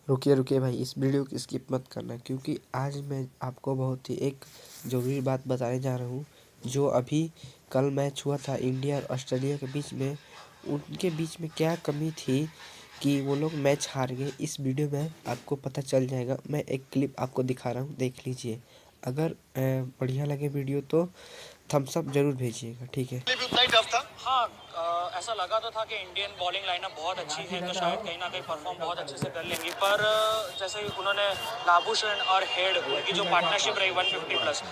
रुकिए रुकिए भाई, इस वीडियो को स्किप मत करना क्योंकि आज मैं आपको बहुत ही एक ज़रूरी बात बताने जा रहा हूँ। जो अभी कल मैच हुआ था इंडिया और ऑस्ट्रेलिया के बीच में, उनके बीच में क्या कमी थी कि वो लोग मैच हार गए। इस वीडियो में आपको पता चल जाएगा। मैं एक क्लिप आपको दिखा रहा हूँ, देख लीजिए। अगर बढ़िया लगे वीडियो तो थम्स अप जरूर भेजिएगा, ठीक है। हाँ, ऐसा लगा तो था कि इंडियन बॉलिंग लाइनअप बहुत अच्छी है तो शायद कहीं ना कहीं परफॉर्म बहुत अच्छे से कर लेंगी, पर जैसे उन्होंने लाबुशेन और हेड उनकी जो पार्टनरशिप रही 150 प्लस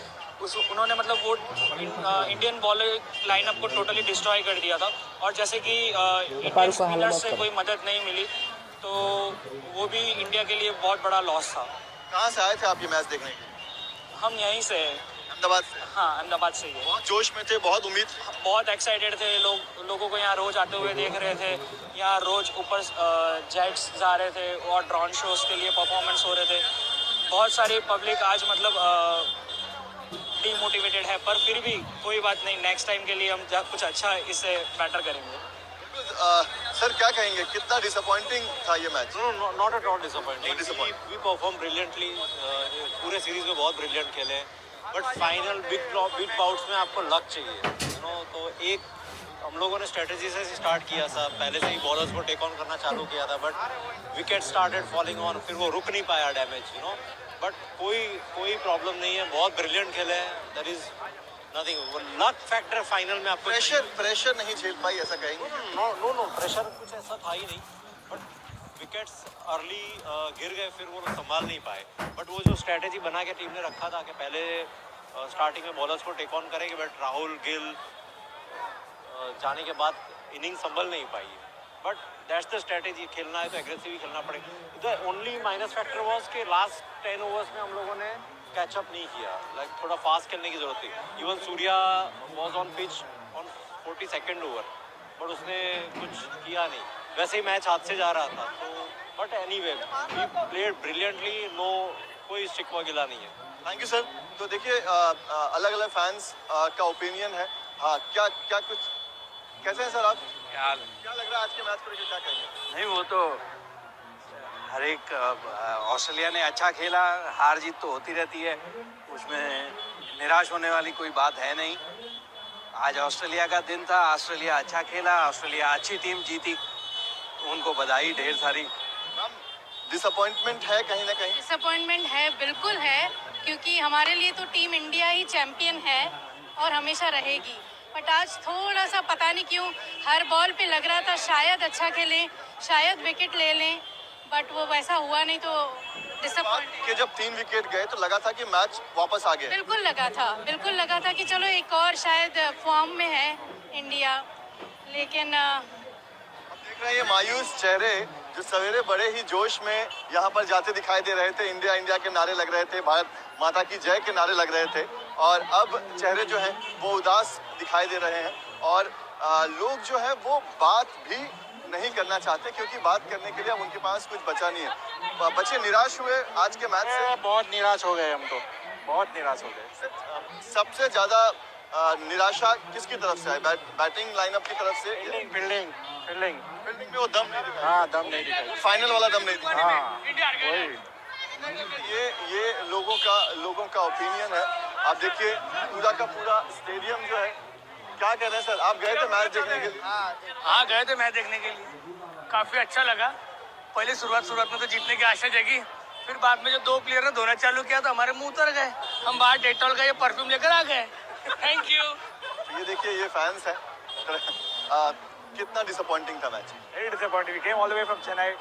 उन्होंने मतलब वो इंडियन बॉलिंग लाइनअप को टोटली डिस्ट्रॉय कर दिया था। और जैसे कि इंडियन स्पिनर्स से कोई मदद नहीं मिली तो वो भी इंडिया के लिए बहुत बड़ा लॉस था। कहाँ से आए थे आप ये मैच देखने के लिए? हम यहीं से, अहमदाबाद से? हाँ, अहमदाबाद से ही है। बहुत जोश में थे, बहुत उम्मीद, बहुत एक्साइटेड थे लोगों को यहाँ रोज आते हुए देख रहे थे। यहाँ रोज ऊपर जेट्स जा रहे थे और ड्रोन शोज के लिए परफॉर्मेंस हो रहे थे। बहुत सारी पब्लिक आज मतलब डीमोटिवेटेड है, पर फिर भी कोई बात नहीं, नेक्स्ट टाइम के लिए हम कुछ अच्छा इससे बेटर करेंगे। सर क्या कहेंगे, कितना डिसअपॉइंटिंग था ये match? No, not at all disappointing. We perform brilliantly, पूरे सीरीज में बहुत ब्रिलियंट खेले, बट फाइनल बिग बाउट्स में आपको लक चाहिए, तो एक हम लोगों ने स्ट्रेटजी से स्टार्ट किया था, पहले से ही बॉलर्स को टेक ऑन करना चालू किया था, but wicket started falling on, फिर वो रुक नहीं पाया डैमेज, बट कोई प्रॉब्लम नहीं है, बहुत ब्रिलियंट खेले हैं। There is nothing, luck factor final में आपको प्रेशर नहीं झेल पाई, ऐसा कहेंगे? नो, प्रेशर कुछ ऐसा था ही नहीं, बट विकेट्स अर्ली गिर गए, फिर वो लोग संभाल नहीं पाए। बट वो जो स्ट्रेटेजी बना के टीम ने रखा था कि पहले स्टार्टिंग में बॉलर्स को टेक ऑन करेंगे, बट राहुल गिल जाने के बाद इनिंग संभल नहीं पाई है। बट दैट्स द स्ट्रेटेजी, खेलना है तो एग्रेसिव ही खेलना पड़ेगा। The only minus factor was कि लास्ट 10 ओवर्स में हम लोगों ने कैचअप नहीं किया, लाइक थोड़ा फास्ट खेलने की जरूरत थी। Even Surya was on pitch on 42nd over, but उसने कुछ किया नहीं, वैसे ही मैच हाथ से जा रहा था। तो but anyway we played brilliantly, no कोई शिकवा गिला नहीं है। Thank you sir. तो देखिए अलग अलग फैंस का ओपिनियन है। हाँ, क्या कुछ कैसे हैं सर आप? क्या लग रहा है आज के मैच को लेकर, क्या कहेंगे? नहीं, वो तो हर एक ऑस्ट्रेलिया ने अच्छा खेला, हार जीत तो होती रहती है, उसमें निराश होने वाली कोई बात है नहीं। आज ऑस्ट्रेलिया का दिन था, ऑस्ट्रेलिया अच्छा खेला, ऑस्ट्रेलिया अच्छी टीम जीती, उनको बधाई ढेर सारी। डिसअपॉइंटमेंट है कहीं ना कहीं? डिसअपॉइंटमेंट है, बिल्कुल है, क्योंकि हमारे लिए तो टीम इंडिया ही चैंपियन है और हमेशा रहेगी। बट आज थोड़ा सा पता नहीं क्यों हर बॉल पे लग रहा था शायद अच्छा खेलें, शायद विकेट ले लें, बट वो वैसा हुआ नहीं, तो डिसअपॉइंट। कि जब 3 विकेट गए तो लगा था कि मैच वापस आ गया। बिल्कुल लगा था कि चलो एक और शायद फॉर्म में है इंडिया, लेकिन देख रहे हैं ये मायूस चेहरे जो सवेरे बड़े ही जोश में यहाँ पर जाते दिखाई दे रहे थे, इंडिया इंडिया के नारे लग रहे थे, भारत माता की जय के नारे लग रहे थे, और अब चेहरे जो हैं वो उदास दिखाई दे रहे हैं। और लोग जो है वो बात भी नहीं करना चाहते, क्योंकि बात करने के लिए अब उनके पास कुछ बचा नहीं है। बच्चे निराश हुए आज के मैच से? बहुत निराश हो गए, हम तो बहुत निराश हो गए। सबसे ज्यादा निराशा किसकी तरफ से है? बैटिंग लाइनअप की तरफ से? फील्डिंग में वो दम नहीं दिखा। हाँ, दम नहीं दिखा, फाइनल वाला दम नहीं दिखा। हाँ, वही। ये लोगों का ओपिनियन है। आप देखिए पूरा का पूरा स्टेडियम जो है, क्या कह रहे हैं सर? आप गए थे मैच देखने के लिए? हाँ, गए थे मैच देखने के लिए, काफी अच्छा लगा। पहले शुरुआत में तो जीतने की आशा जगी, फिर बाद में जो 2 प्लेयर ने धोना चालू किया तो हमारे मुंह उतर गए, हम बाहर डेटॉल का ये परफ्यूम लेकर आ गए। Thank you. ये देखिए ये फैंस है। कितना डिसअपॉइंटिंग था match? Very disappointing. We came all the way from Chennai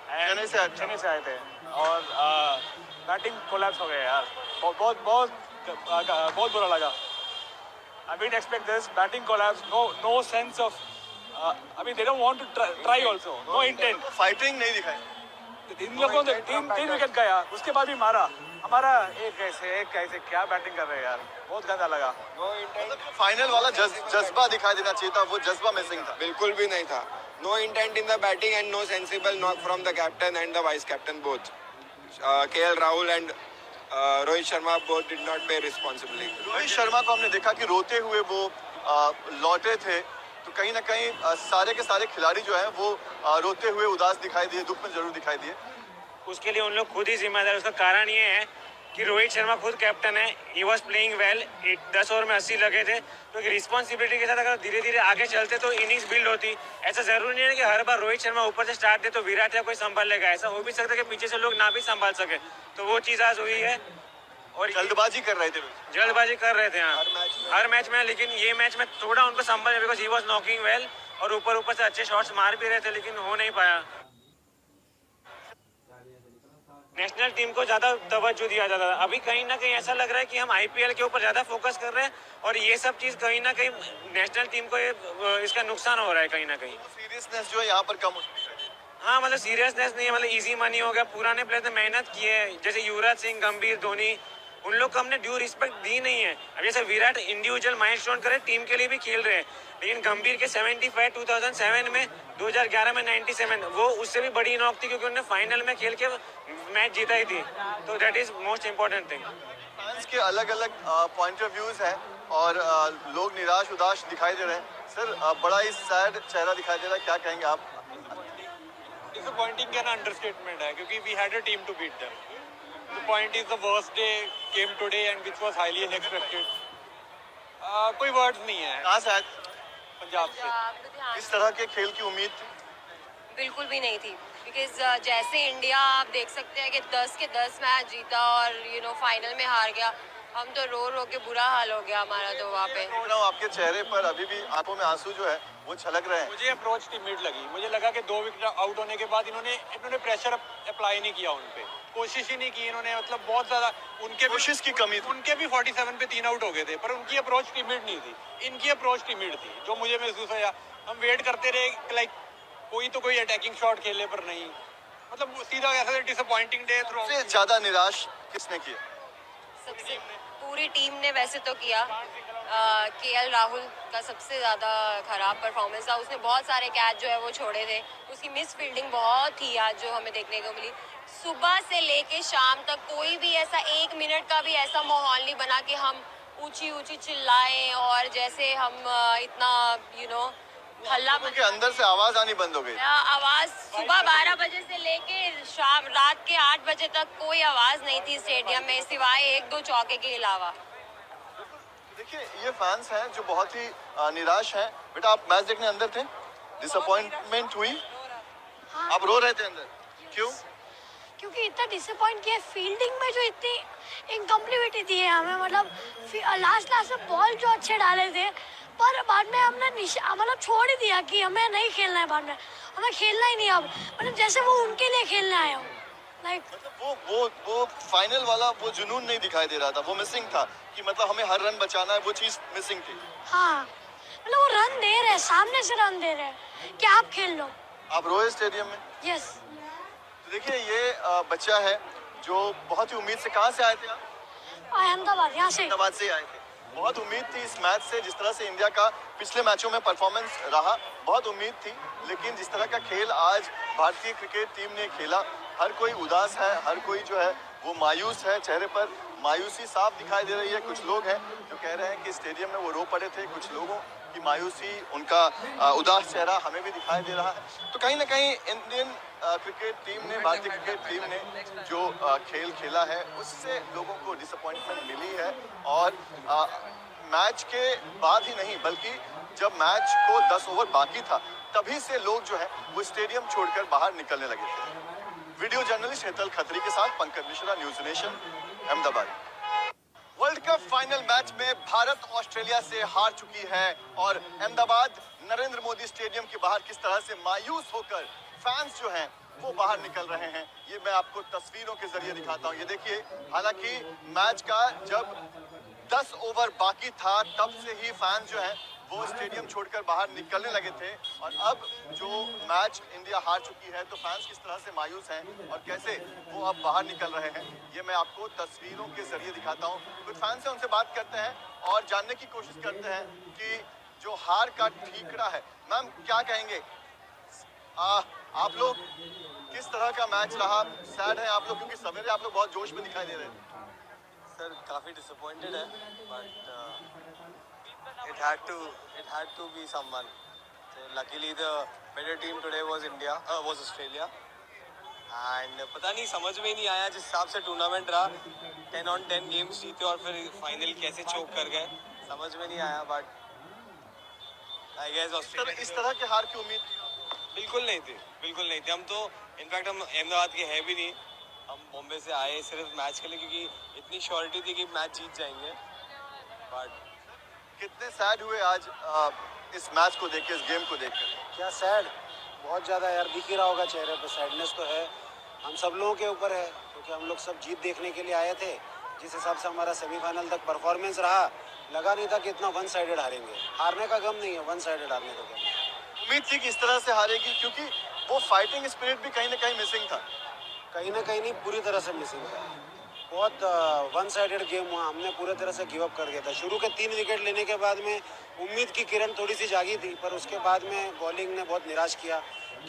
Chennai से आए थे, और बैटिंग कोलैप्स हो गया यार, बहुत बुरा लगा। I didn't expect this batting collapse. No sense of. I mean, they don't want to try also. No intent. Fighting नहीं दिखाई। इन लोगों ने 3 विकेट गया, उसके बाद भी मारा। हमारा एक कैसे क्या बैटिंग कर रहे हैं यार, बहुत गंदा लगा। फाइनल वाला जज्बा दिखाई देना चाहिए था, वो जज्बा मिसिंग था। बिल्कुल भी नहीं था। No intent in the batting and no sensible knock from the captain and the vice captain both. KL Rahul and Rohit Sharma both did not pay responsibly. Rohit Sharma को हमने देखा कि रोते हुए वो लौटे थे, तो कहीं ना कहीं सारे के सारे खिलाड़ी जो है वो रोते हुए उदास दिखाई दिए, दुख में जरूर दिखाई दिए। उसके लिए उन लोग खुद ही जिम्मेदार है। उसका कारण ये है कि रोहित शर्मा खुद कैप्टन है। He was playing well, 10 over में 80 लगे थे, तो रिस्पॉन्सिबिलिटी के साथ अगर धीरे धीरे आगे चलते तो इनिंग्स बिल्ड होती। ऐसा जरूरी नहीं है कि हर बार रोहित शर्मा ऊपर से स्टार्ट दे तो विराट या कोई संभाल लेगा। ऐसा हो भी सकता है कि पीछे से लोग ना भी संभाल सके, तो वो चीज़ आज हुई है। और जल्दबाजी कर रहे थे, जल्दबाजी कर रहे थे हर मैच में, लेकिन ये मैच में थोड़ा उनको संभल, because he was knocking well और ऊपर से अच्छे शॉट्स मार भी रहे थे, लेकिन हो नहीं पाया। नेशनल टीम को ज़्यादा तवज्जो दिया जाता है। अभी कहीं ना कहीं ऐसा लग रहा है कि हम आईपीएल के ऊपर ज़्यादा फोकस कर रहे हैं, और ये सब चीज़ कहीं ना कहीं नेशनल टीम को इसका नुकसान हो रहा है कहीं ना कहीं। सीरियसनेस जो है यहाँ पर कम हो चुकी है। हाँ, मतलब सीरियसनेस नहीं है, मतलब इजी मनी हो गया। पुराने प्लेयर ने मेहनत की है, जैसे युवराज सिंह, गंभीर, धोनी, उन लोग को हमने ड्यू रिस्पेक्ट दी नहीं है। अब जैसे विराट इंडिविजुअल माइलस्टोन करे, टीम के लिए भी खेल रहे हैं, लेकिन गंभीर के 75 2007 में, 2011 में 97, वो उससे भी बड़ी नॉक थी क्योंकि उन्होंने फाइनल में खेल के मैच जीता ही थी। तो that is most important thing. Fans के अलग अलग पॉइंट ऑफ व्यूज हैं और लोग निराश उदास दिखाई दे रहे हैं। सर बड़ा ही सैड चेहरा दिखाई दे रहा है, क्या कहेंगे आप? डिसअपॉइंटिंग का ना अंडरस्टेटमेंट है, क्योंकि we had a team to beat them. The point is the worst day came today and which was highly unexpected. कोई वर्ड्स नहीं है। कहाँ से आए? पंजाब से। इस तरह के खेल की उम्मीद थी? बिल्कुल भी नहीं थी, बिकॉज जैसे इंडिया आप देख सकते हैं कि 10 के 10 मैच जीता और फाइनल में हार गया। हम तो रो रो के बुरा हाल हो गया हमारा तो वहाँ पे। देख रहा हूँ आपके चेहरे पर अभी भी आंखों में आंसू जो है वो छलक रहे हैं। मुझे अप्रोच टिमिड लगी। मुझे लगा कि 2 विकेट आउट होने के बाद इन्होंने प्रेशर अप्लाई नहीं किया, उन पे कोशिश ही नहीं की इन्होंने। मतलब बहुत ज़्यादा कोशिश की कमी थी। उनके भी 47 पे 3 आउट हो गए थे, पर उनकी अप्रोच टिमिड नहीं थी, इनकी अप्रोच टिमिड थी, जो मुझे महसूस हुआ। हम वेट करते रहे, लाइक कोई अटैकिंग शॉट खेले, पर नहीं। मतलब सीधा ऐसा डिसअपॉइंटिंग डे थ्रू। सबसे ज्यादा निराश किसने किया? सबसे पूरी टीम ने वैसे तो किया। केएल राहुल का सबसे ज़्यादा खराब परफॉर्मेंस था। उसने बहुत सारे कैच जो है वो छोड़े थे। उसकी मिस फील्डिंग बहुत थी आज जो हमें देखने को मिली। सुबह से लेके शाम तक कोई भी ऐसा 1 मिनट का भी ऐसा माहौल नहीं बना कि हम ऊंची ऊंची चिल्लाएं और जैसे हम इतना हल्ला उनके अंदर से आवाज आनी बंद हो गई। आवाज सुबह 12 बजे से लेके शाम रात के 8 बजे तक कोई आवाज नहीं थी स्टेडियम में, सिवाय 1-2 चौके के अलावा। देखिए ये फैंस हैं जो बहुत ही निराश हैं। बेटा आप मैच देखने अंदर थे, डिसअपॉइंटमेंट हुई, आप रो रहे थे अंदर, क्यों? क्योंकि इतना डिसअपॉइंट किया फील्डिंग में, जो इतनी इनकम्प्लीट दी है हमें। मतलब लास्ट में बॉल जो अच्छे डाले थे, पर बाद में हमने मतलब छोड़ ही दिया कि हमें नहीं खेलना है। बाद में हमें खेलना ही नहीं अब, मतलब जैसे वो उनके लिए खेलने आए हो। लाइक मतलब वो फाइनल वाला वो जुनून नहीं दिखाई दे रहा था, वो मिसिंग था कि मतलब हमें हर रन बचाना है, वो चीज मिसिंग थी। हाँ, मतलब वो रन दे रहे हैं, सामने से रन दे रहे हैं कि आप खेल लो। आप रोए स्टेडियम में? यस। तो देखिए ये बच्चा है जो बहुत ही उम्मीद से, कहाँ से आए थे आप? अहमदाबाद, यहाँ से। अहमदाबाद से आए थे। बहुत उम्मीद थी इस मैच से, जिस तरह से इंडिया का पिछले मैचों में परफॉर्मेंस रहा, बहुत उम्मीद थी। लेकिन जिस तरह का खेल आज भारतीय क्रिकेट टीम ने खेला, हर कोई उदास है, हर कोई जो है वो मायूस है। चेहरे पर मायूसी साफ दिखाई दे रही है। कुछ लोग हैं जो कह रहे हैं कि स्टेडियम में वो रो पड़े थे। कुछ लोगों की मायूसी, उनका उदास चेहरा हमें भी दिखाई दे रहा है। तो कहीं ना कहीं इंडियन क्रिकेट टीम ने, भारतीय क्रिकेट टीम ने जो खेल खेला है उससे लोगों को डिसअपॉइंटमेंट मिली है। और मैच के बाद ही नहीं, बल्कि जब मैच को 10 ओवर बाकी था तभी से लोग जो है वो स्टेडियम छोड़कर बाहर निकलने लगे थे। वीडियो जर्नलिस्ट हेतल खत्री के साथ Pankaj Mishra, news nation, Ahmedabad. World cup final match में भारत ऑस्ट्रेलिया से हार चुकी है और अहमदाबाद नरेंद्र मोदी स्टेडियम के बाहर किस तरह से मायूस होकर फैंस जो हैं वो बाहर निकल रहे हैं, ये मैं आपको तस्वीरों के जरिए दिखाता हूं। ये देखिए, हालांकि मैच का जब 10 ओवर बाकी था तब से ही फैंस जो हैं वो स्टेडियम छोड़कर बाहर निकलने लगे थे। और अब जो मैच इंडिया हार चुकी है तो फैंस किस तरह से मायूस हैं और कैसे वो अब बाहर निकल रहे हैं, ये मैं आपको तस्वीरों के जरिए दिखाता हूँ। कुछ फैंस से उनसे बात करते हैं और जानने की कोशिश करते हैं कि जो हार का ठीकरा है। मैम क्या कहेंगे, आप लोग किस तरह का मैच रहा? सैड है आप लोग क्योंकि सवेरे आप लोग बहुत जोश में दिखाई दे रहे थे। सर काफ़ी डिसअपॉइंटेड है, but it had to be someone. So luckily the better team today was Australia. And पता नहीं, समझ में ही नहीं आया जिस हिसाब से टूर्नामेंट रहा, 10 on 10 गेम्स जीते और फिर फाइनल कैसे चोक कर गए, समझ में नहीं आया। बट आई गेस ऑस्ट्रेलिया इस तरह के हार की उम्मीद बिल्कुल नहीं थी, बिल्कुल नहीं थी। हम तो इनफैक्ट हम अहमदाबाद के हैं भी नहीं, हम बॉम्बे से आए सिर्फ मैच के लिए, क्योंकि इतनी श्योरिटी थी कि मैच जीत जाएंगे। बट कितने सैड हुए आज इस मैच को देख के, इस गेम को देख कर? क्या सैड, बहुत ज़्यादा यार, दिख ही रहा होगा चेहरे पे, सैडनेस तो है। हम सब लोगों के ऊपर है, क्योंकि हम लोग सब जीत देखने के लिए आए थे। जिस हिसाब से हमारा सेमीफाइनल तक परफॉर्मेंस रहा, लगा नहीं था कि इतना वन साइडेड हारेंगे। हारने का गम नहीं है, वन साइडेड हारने का गम है। उम्मीद थी कि इस तरह से हारेगी, क्योंकि वो फाइटिंग स्पिरिट भी कहीं ना कहीं मिसिंग था। कहीं ना कहीं नहीं, पूरी तरह से मिसिंग था। बहुत वन साइडेड गेम हुआ, हमने पूरे तरह से गिव अप कर दिया था। शुरू के 3 विकेट लेने के बाद में उम्मीद की किरण थोड़ी सी जागी थी, पर उसके बाद में बॉलिंग ने बहुत निराश किया,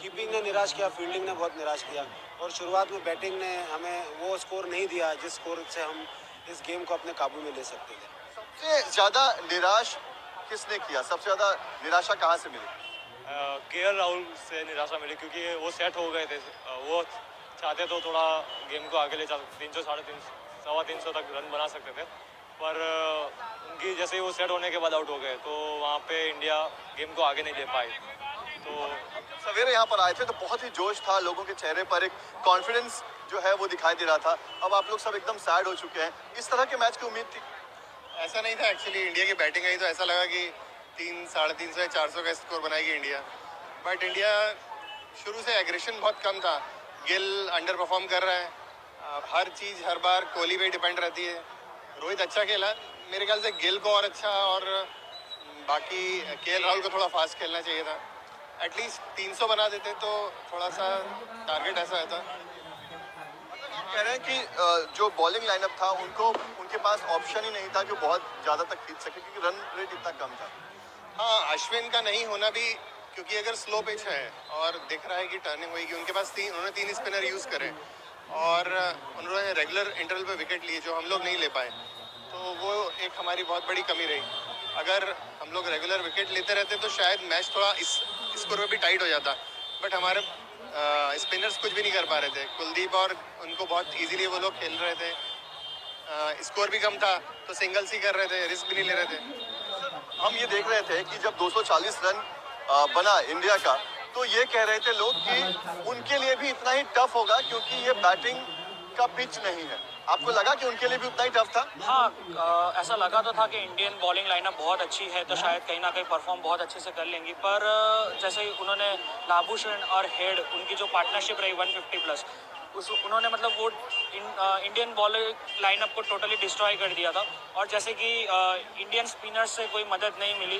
कीपिंग ने निराश किया, फील्डिंग ने बहुत निराश किया, और शुरुआत में बैटिंग ने हमें वो स्कोर नहीं दिया जिस स्कोर से हम इस गेम को अपने काबू में ले सकते थे। सबसे ज़्यादा निराश किसने किया? सबसे ज़्यादा निराशा कहाँ से मिली? केएल राहुल से निराशा मिली, क्योंकि वो सेट हो गए थे। वो चाहते तो थोड़ा गेम को आगे ले जा, 300 साढ़े 300 तक रन बना सकते थे, पर उनकी जैसे ही वो सेट होने के बाद आउट हो गए, तो वहाँ पे इंडिया गेम को आगे नहीं ले पाई। तो सवेरे यहाँ पर आए थे तो बहुत ही जोश था, लोगों के चेहरे पर एक कॉन्फिडेंस जो है वो दिखाई दे रहा था। अब आप लोग सब एकदम सैड हो चुके हैं। इस तरह के मैच की उम्मीद थी? ऐसा नहीं था एक्चुअली। इंडिया की बैटिंग आई तो ऐसा लगा कि 300, 350 या 400 का स्कोर बनाएगी इंडिया। बट इंडिया शुरू से एग्रेशन बहुत कम था। गिल अंडर परफॉर्म कर रहा है, हर चीज़ हर बार कोहली पे डिपेंड रहती है। रोहित अच्छा खेला, मेरे ख्याल से गिल को और अच्छा, और बाकी केएल राहुल को थोड़ा फास्ट खेलना चाहिए था। एटलीस्ट 300 बना देते तो थोड़ा सा टारगेट ऐसा रहता। कह रहे हैं कि जो बॉलिंग लाइनअप था उनको, उनके पास ऑप्शन ही नहीं था कि बहुत ज़्यादा तक खींच सके, क्योंकि रन रेट इतना कम था। हाँ, अश्विन का नहीं होना भी, क्योंकि अगर स्लो पिच है और दिख रहा है कि टर्निंग होगी, उनके पास उन्होंने 3 स्पिनर यूज़ करे और उन्होंने रेगुलर इंटरवल पे विकेट लिए जो हम लोग नहीं ले पाए, तो वो एक हमारी बहुत बड़ी कमी रही। अगर हम लोग रेगुलर विकेट लेते रहते तो शायद मैच थोड़ा इस स्कोर में भी टाइट हो जाता। बट हमारे स्पिनर्स कुछ भी नहीं कर पा रहे थे। कुलदीप और उनको बहुत इजीली वो लोग खेल रहे थे। स्कोर भी कम था तो सिंगल्स ही कर रहे थे, रिस्क भी नहीं ले रहे थे। हम ये देख रहे थे कि जब 240 रन बना इंडिया का, तो ये कह रहे थे लोग कि उनके लिए भी इतना ही टफ होगा, क्योंकि ये बैटिंग का पिच नहीं है। आपको लगा कि उनके लिए भी उतना ही टफ था? हाँ, ऐसा लगा तो था कि इंडियन बॉलिंग लाइनअप बहुत अच्छी है, तो शायद कहीं ना कहीं परफॉर्म बहुत अच्छे से कर लेंगी। पर जैसे उन्होंने लाबुशेन और हेड, उनकी जो पार्टनरशिप रही 150+, उन्होंने मतलब वो इंडियन बॉलिंग लाइनअप को टोटली डिस्ट्रॉय कर दिया था। और जैसे कि इंडियन स्पिनर्स से कोई मदद नहीं मिली,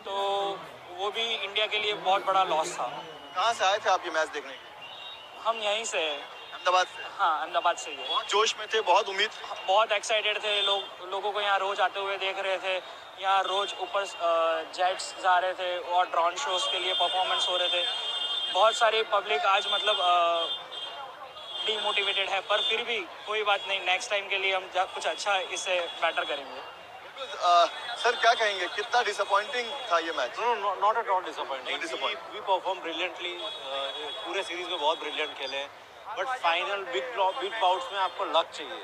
तो वो भी इंडिया के लिए बहुत बड़ा लॉस था। कहाँ से आए थे आप ये मैच देखने के लिए? हम यहीं से, अहमदाबाद से? हाँ, अहमदाबाद से ही है। बहुत जोश में थे, बहुत उम्मीद, बहुत एक्साइटेड थे लोगों को यहाँ रोज आते हुए देख रहे थे। यहाँ रोज ऊपर जेट्स जा रहे थे और ड्रोन शोज के लिए परफॉर्मेंस हो रहे थे। बहुत सारी पब्लिक आज मतलब डीमोटिवेटेड है, पर फिर भी कोई बात नहीं, नेक्स्ट टाइम के लिए हम कुछ अच्छा इससे बेटर करेंगे। सर क्या कहेंगे, कितना डिसअपॉइंटिंग था ये match? No, not at all disappointing. Disappointing. We perform brilliantly, पूरे सीरीज में बहुत ब्रिलियंट खेले, बट फाइनल बिग बाउट्स में आपको लक चाहिए,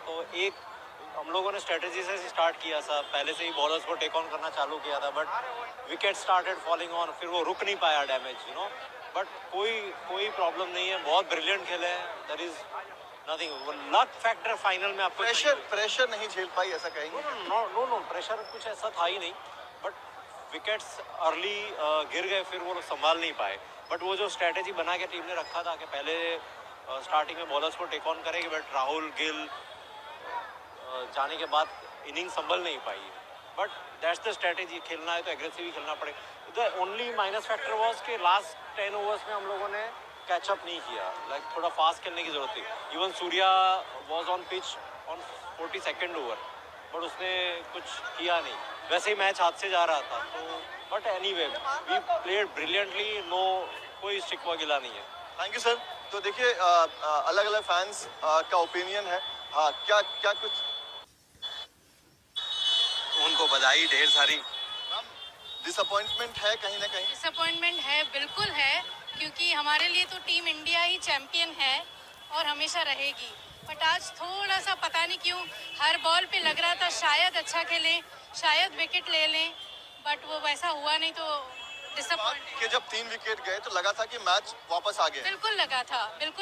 तो एक हम लोगों ने स्ट्रेटजी से स्टार्ट किया था, पहले से ही बॉलर्स को टेक ऑन करना चालू किया था, but wicket started falling on, फिर वो रुक नहीं पाया डैमेज, बट कोई प्रॉब्लम नहीं है, बहुत ब्रिलियंट खेले हैं, there is nothing. Luck factor final में आपको प्रेशर नहीं झेल पाई, ऐसा कहेंगे? नो, प्रेशर कुछ ऐसा था ही नहीं, बट विकेट्स अर्ली गिर गए, फिर वो लोग संभाल नहीं पाए। बट वो जो स्ट्रेटेजी बना के टीम ने रखा था कि पहले स्टार्टिंग में बॉलर्स को टेक ऑन करेंगे, बट राहुल गिल जाने के बाद इनिंग संभल नहीं पाई। बट दैट्स द स्ट्रेटेजी, खेलना है तो एग्रेसिव ही खेलना पड़ेगा। The only minus factor was कि लास्ट 10 ओवर्स में हम लोगों ने कैचअप नहीं किया, थोड़ा फास्ट खेलने की जरूरत थी। Even Surya was on pitch on 42nd over, but उसने कुछ किया नहीं, वैसे ही मैच हाथ से जा रहा था। तो but anyway we played brilliantly, no कोई स्टिक गिला नहीं है। Thank you sir. तो देखिए अलग अलग फैंस का ओपिनियन है। हाँ, क्या कुछ उनको बधाई ढेर सारी। डिसअपॉइंटमेंट है कहीं ना कहीं? डिसअपॉइंटमेंट है, बिल्कुल है, क्योंकि हमारे लिए तो टीम इंडिया ही चैम्पियन है और हमेशा रहेगी। बट आज थोड़ा सा पता नहीं क्यों हर बॉल पे लग रहा था शायद अच्छा खेलें, शायद विकेट ले लें, बट वो वैसा हुआ नहीं तो डिसअपॉइंट। कि जब 3 विकेट गए तो लगा था कि मैच वापस आ गया। बिल्कुल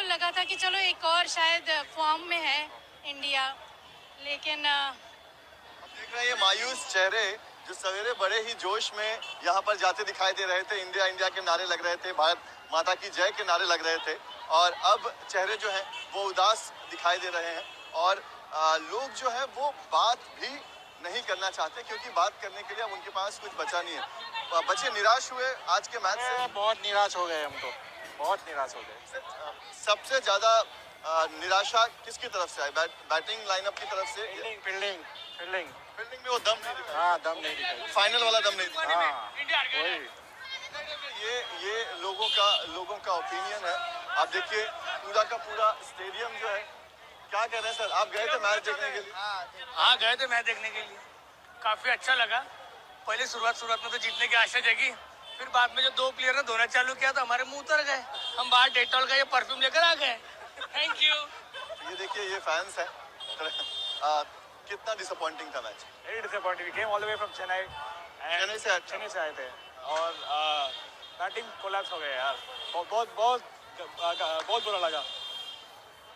लगा था कि चलो एक और शायद फॉर्म में है इंडिया, लेकिन देख रहे हैं ये मायूस चेहरे जो सवेरे बड़े ही जोश में यहाँ पर जाते दिखाई दे रहे थे। इंडिया इंडिया के नारे लग रहे थे, भारत माता की जय के नारे लग रहे थे, और अब चेहरे जो हैं वो उदास दिखाई दे रहे हैं। और लोग जो है वो बात भी नहीं करना चाहते, क्योंकि बात करने के लिए अब उनके पास कुछ बचा नहीं है। बच्चे निराश हुए आज के मैच से। बहुत निराश हो गए हम तो, बहुत निराश हो गए। सबसे ज्यादा निराशा किसकी तरफ से आई? बैटिंग लाइनअप की तरफ से? फील्डिंग फील्डिंग में वो दम नहीं दिखा। हाँ, दम नहीं दिखाई। फाइनल वाला दम नहीं दिखा। हाँ, वही। ये लोगों का ओपिनियन है। आप देखिए पूरा का पूरा स्टेडियम जो है, क्या कह रहे हैं सर? आप गए थे मैच देखने के लिए? हाँ, गए थे मैच देखने के लिए, काफी अच्छा लगा। पहले शुरुआत में तो जीतने की आशा जगी, फिर बाद में जब 2 प्लेयर ने धोना चालू किया तो हमारे मुंह उतर गए। हम बाहर डेटॉल का ये परफ्यूम लेकर आ गए। Thank you. ये देखिए ये फैंस है। कितना डिसअपॉइंटिंग था match. Very disappointing. We came all the way from Chennai. Chennai से आए थे और बैटिंग कोलैप्स हो गए यार। बहुत बुरा लगा।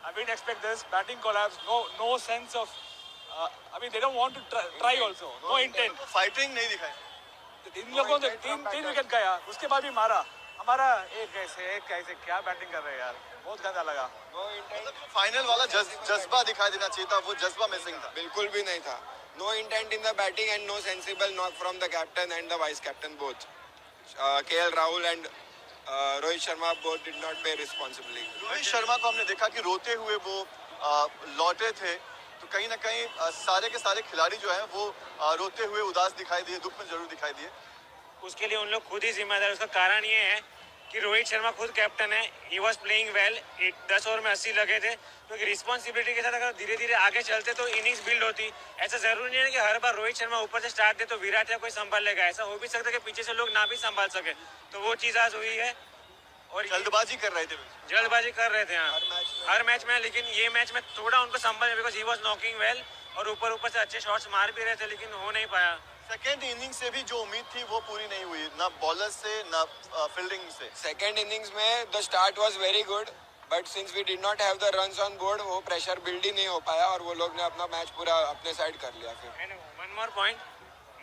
I didn't expect this. Batting collapse. No sense of. I mean, they don't want to try also. No intent. Fighting नहीं दिखाई। इन लोगों ने तीन विकेट गया, उसके बाद भी मारा। हमारा एक कैसे क्या बैटिंग कर रहे हैं यार, बहुत गंदा लगा। फाइनल वाला जज्बा दिखाई देना चाहिए था, वो जज्बा मिसिंग था। बिल्कुल भी नहीं था। No intent in the batting and no sensible knock from the captain and the vice captain both. KL Rahul and Rohit Sharma both did not pay responsibly. Rohit Sharma को हमने देखा कि रोते हुए वो लौटे थे, तो कहीं ना कहीं सारे के सारे खिलाड़ी जो हैं वो रोते हुए उदास दिखाई दिए, दुख में जरूर दिखाई दिए। उसके लिए उन लोग खुद ही जिम्मेदार है। उसका कारण ये है कि रोहित शर्मा खुद कैप्टन है। He was playing well. 10 over में 80 लगे थे, क्योंकि रिस्पॉन्सिबिलिटी के साथ अगर धीरे धीरे आगे चलते तो इनिंग्स बिल्ड होती। ऐसा जरूरी नहीं है कि हर बार रोहित शर्मा ऊपर से स्टार्ट दे तो विराट या कोई संभाल लेगा। ऐसा हो भी सकता है कि पीछे से लोग ना भी संभाल सके, तो वो चीज़ आज हुई है। और जल्दबाजी कर रहे थे हर मैच में, लेकिन ये मैच में थोड़ा उनको संभाल, because he was knocking well और ऊपर से अच्छे शॉट्स मार भी रहे थे, लेकिन हो नहीं पाया। सेकेंड इनिंग से भी जो उम्मीद थी वो पूरी नहीं हुई, ना बॉलर से ना फील्डिंग से। Second innings में the start was very good, but since we did not have the runs on board, वो प्रेशर बिल्ड ही नहीं हो पाया और वो लोग ने अपना मैच पूरा अपने साइड कर लिया। फिर वन मोर पॉइंट,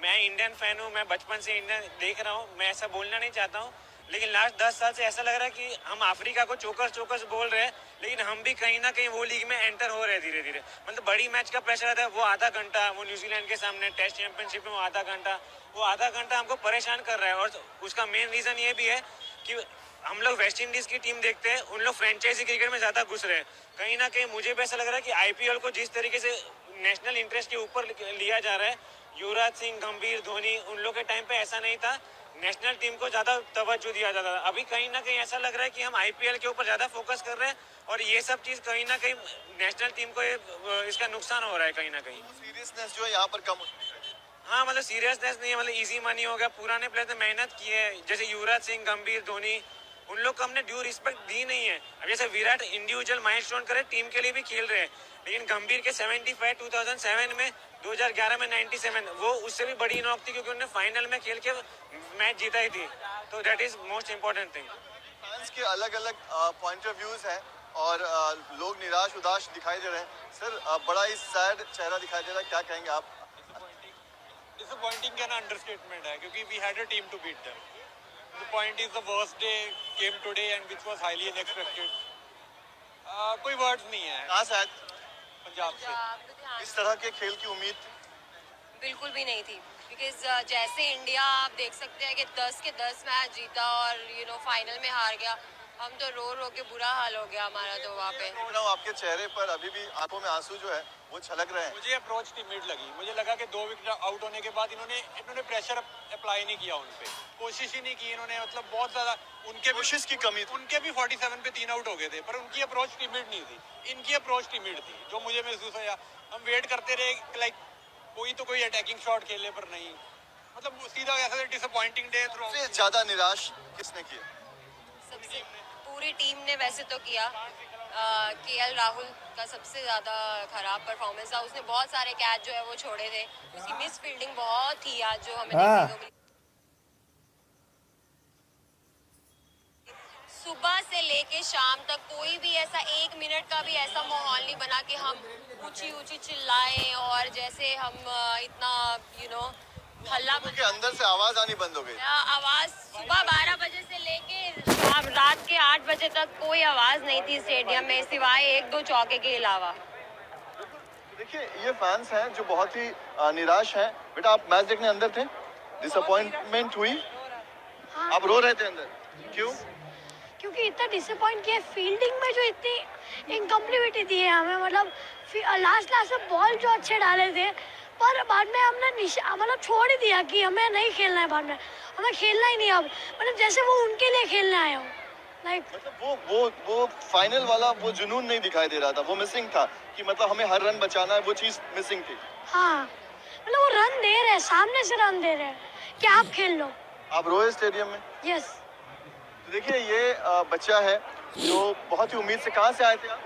मैं इंडियन फैन हूँ, मैं बचपन से इंडियन देख रहा हूँ, मैं ऐसा बोलना नहीं चाहता हूँ, लेकिन लास्ट 10 साल से ऐसा लग रहा है कि हम अफ्रीका को चोकस बोल रहे हैं, लेकिन हम भी कहीं ना कहीं वो लीग में एंटर हो रहे हैं धीरे धीरे। मतलब बड़ी मैच का प्रेशर आता है, वो आधा घंटा, वो न्यूजीलैंड के सामने टेस्ट चैंपियनशिप में वो आधा घंटा हमको परेशान कर रहा है। और उसका मेन रीज़न ये भी है कि हम लोग वेस्ट इंडीज़ की टीम देखते हैं, उन लोग फ्रेंचाइजी क्रिकेट में ज़्यादा घुस रहे हैं। कहीं ना कहीं मुझे भी ऐसा लग रहा है कि IPL को जिस तरीके से नेशनल इंटरेस्ट के ऊपर लिया जा रहा है, युवराज सिंह, गंभीर, धोनी, उन लोग के टाइम पे ऐसा नहीं था। नेशनल टीम को ज़्यादा तवज्जो दिया जाता था। अभी कहीं ना कहीं ऐसा लग रहा है कि हम IPL के ऊपर ज़्यादा फोकस कर रहे हैं, और ये सब चीज़ कहीं ना कहीं नेशनल टीम को इसका नुकसान हो रहा है कहीं ना कहीं। सीरियसनेस जो है यहाँ पर कम हो चुकी है। हाँ, मतलब सीरियसनेस नहीं है, मतलब इजी मनी हो गया। पुराने प्लेयर ने मेहनत की है, जैसे युवराज सिंह, गंभीर, धोनी, उन लोग को हमने ड्यू रिस्पेक्ट दी नहीं है। अब जैसे विराट इंडिविजुअल माइलस्टोन करे, टीम के लिए भी खेल रहे हैं, लेकिन गंभीर के 75 2007 में, 2011 में 97, वो उससे भी बड़ी नॉक थी, क्योंकि उन्होंने फाइनल में खेल के मैच जीता ही थी। तो that is most important thing. Fans के अलग अलग पॉइंट ऑफ व्यूज हैं और लोग निराश उदास दिखाई दे रहे हैं। सर बड़ा ही सैड चेहरा दिखाई दे रहा है, क्या कहेंगे आप? डिसअपॉइंटिंग का ना अंडरस्टेटमेंट है, क्योंकि we had a team to beat them. The point is the worst day came today and which was highly unexpected. कोई वर्ड्स नहीं है। कहाँ से आए? पंजाब से। इस तरह के खेल की उम्मीद बिल्कुल भी नहीं थी, बिकॉज जैसे इंडिया आप देख सकते हैं कि 10 के 10 मैच जीता और फाइनल में हार गया। हम तो रो के बुरा हाल हो गया हमारा तो वहाँ पे। देख रहा हूँ आपके चेहरे पर अभी भी आंखों में आंसू जो है वो छलक रहे हैं। मुझे अप्रोच टीममेट लगी। मुझे लगा कि 2 विकेट आउट होने के बाद इन्होंने प्रेशर अप्लाई नहीं किया, उन पे कोशिश ही नहीं की इन्होंने। मतलब बहुत ज़्यादा उनके कोशिश की कमी थी। उनके भी 47 पे 3 आउट हो गए थे, पर उनकी अप्रोच टीममेट नहीं थी, इनकी अप्रोच टीममेट थी, जो मुझे महसूस हुआ। हम वेट करते रहे, लाइक कोई अटैकिंग शॉट खेले, पर नहीं। मतलब सीधा ऐसा डिसअपॉइंटिंग डे। सबसे ज़्यादा निराश किसने किया? सबसे पूरी टीम ने वैसे तो किया। केएल राहुल का सबसे ज़्यादा खराब परफॉर्मेंस था। उसने बहुत सारे कैच जो है वो छोड़े थे। उसकी मिस फील्डिंग बहुत थी आज जो हमें देखने को मिली। सुबह से लेके शाम तक कोई भी ऐसा 1 मिनट का भी ऐसा माहौल नहीं बना कि हम ऊंची ऊंची चिल्लाएं और जैसे हम इतना हल्ला के अंदर से आवाज आनी बंद हो गई। आवाज सुबह 12 बजे से लेके शाम रात के 8 बजे तक कोई आवाज नहीं थी स्टेडियम में सिवाय 1-2 चौके के अलावा। देखिए ये फैंस हैं जो बहुत ही निराश हैं। बेटा आप मैच देखने अंदर थे, डिसअपॉइंटमेंट हुई, आप रो रहे थे अंदर, क्यों? क्योंकि इतना डिसअपॉइंट किया फील्डिंग में जो इतनी इनकम्प्लीटिविटी दी है हमें, मतलब लास्ट में बॉल जो अच्छे डाले थे पर बाद में हमने मतलब छोड़ ही दिया कि हमें नहीं खेलना है, बाद में हमें खेलना ही नहीं अब, मतलब जैसे वो उनके लिए खेलने आए हो। मतलब वो फाइनल वाला वो जुनून नहीं दिखाई दे रहा था, वो मिसिंग था कि मतलब हमें हर रन बचाना है, वो चीज मिसिंग थी। हाँ मतलब वो रन दे रहे हैं, सामने से रन दे रहे हैं कि आप खेल लो। आप रोए स्टेडियम में? यस। तो देखिए ये बच्चा है जो बहुत ही उम्मीद से, कहाँ से आए थे आप?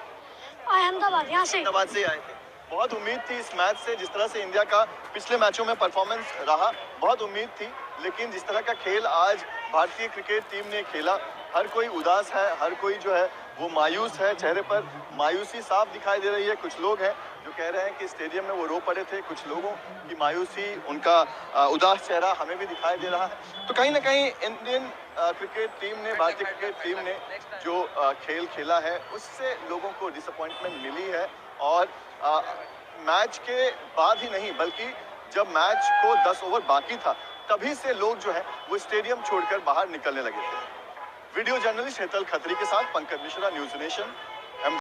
अहमदाबाद, यहाँ से। अहमदाबाद से आए थे। बहुत उम्मीद थी इस मैच से, जिस तरह से इंडिया का पिछले मैचों में परफॉर्मेंस रहा, बहुत उम्मीद थी। लेकिन जिस तरह का खेल आज भारतीय क्रिकेट टीम ने खेला, हर कोई उदास है, हर कोई जो है वो मायूस है, चेहरे पर मायूसी साफ दिखाई दे रही है। कुछ लोग हैं जो कह रहे हैं कि स्टेडियम में वो रो पड़े थे, कुछ लोगों की मायूसी, उनका उदास चेहरा हमें भी दिखाई दे रहा है। तो कहीं ना कहीं इंडियन क्रिकेट टीम ने, भारतीय क्रिकेट टीम ने जो खेल खेला है उससे लोगों को डिसअपॉइंटमेंट मिली है। और मैच के बाद ही नहीं बल्कि जब मैच को 10 ओवर बाकी था तभी से लोग जो है वो स्टेडियम छोड़कर बाहर निकलने लगे थे। वीडियो जर्नलिस्ट हेतल खत्री के साथ पंकज मिश्रा, न्यूज़ नेशन,